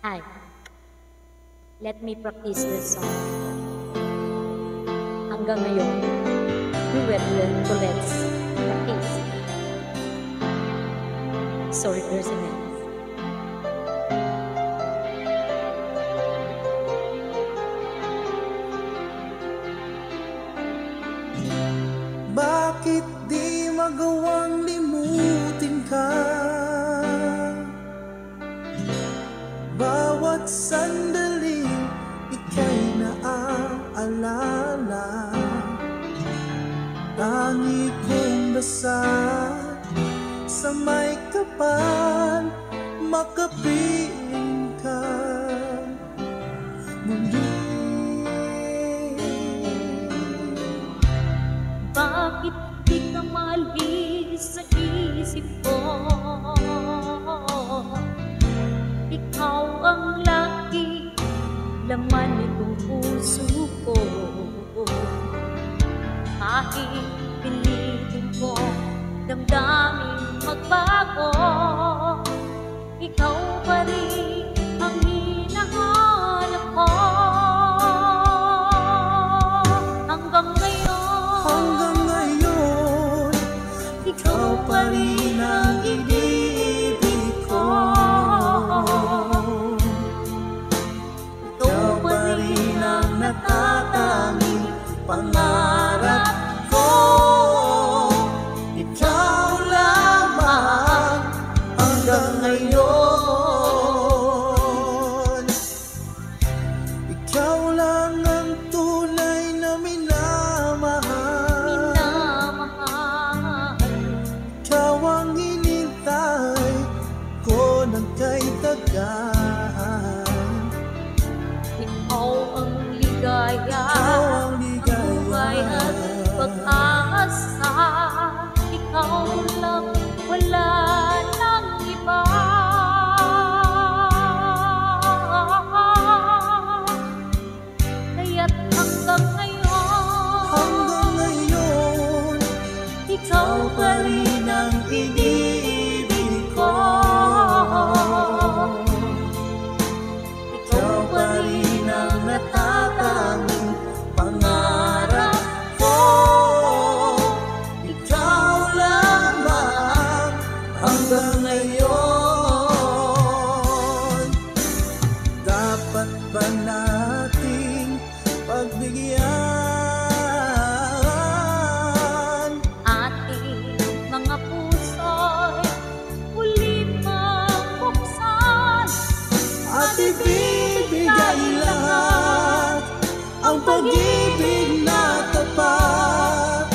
Hi, let me practice this song. Hanggang ngayon, we will let's practice. Sorry, there's a mess. Bakit di magawang limutin ka? Bawat sandaling ika'y naaalala. Tangi kong dasal sa may kapal, makapiling ka muli. Bakit di ka maalis sa isip ko? Ikaw ang lagi laman nitong puso ko. Kahit pilitin ko damdamin magbago, ikaw pa rin ang hinahanap ko. Hanggang ngayon, ikaw pa rin ang inibig ko. Ikaw pa rin ang natatanging pangarap ko. Ikaw lamang hanggang ngayon. Ikaw lang ang tunay na minamahal. Ikaw ang hinintay ko ng kay tagal. Ikaw ang ligaya, Ikaw ang buhay at pag-asa. Ikaw lang, wala nang iba. Kaya't hanggang ngayon, ikaw pa rin ang inibig ko. Ikaw pa rin ang natatanging pangarap ko. Ikaw lamang hanggang ngayon. Dapat ba nating pagbigyan Ating mga puso'y muli mabuksan at ibibigay lahat ang pag-ibig na tapat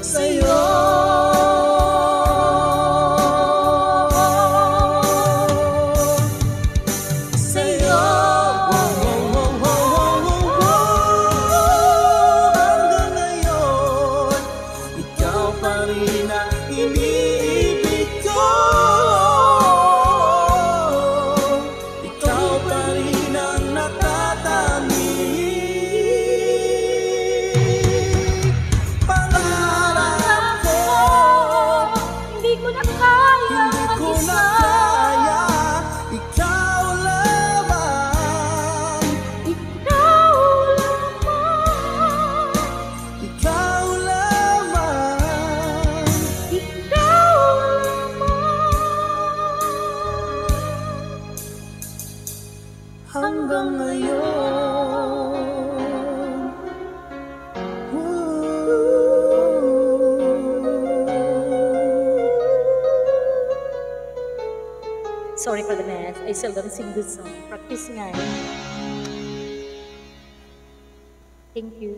sa'yo? Sa'yo. Hanggang ngayon, ikaw pa rin ang iniibig ko. Ikaw pa rin ang natatamig pangarap ko. Hindi ko na kaya Hindi ko na mag-isa. kaya, ikaw lamang. Ikaw lamang, Ikaw lamang. ikaw lamang. Hanggang ngayon. Sorry for the mess. I seldom sing this song. Practice nga. Thank you.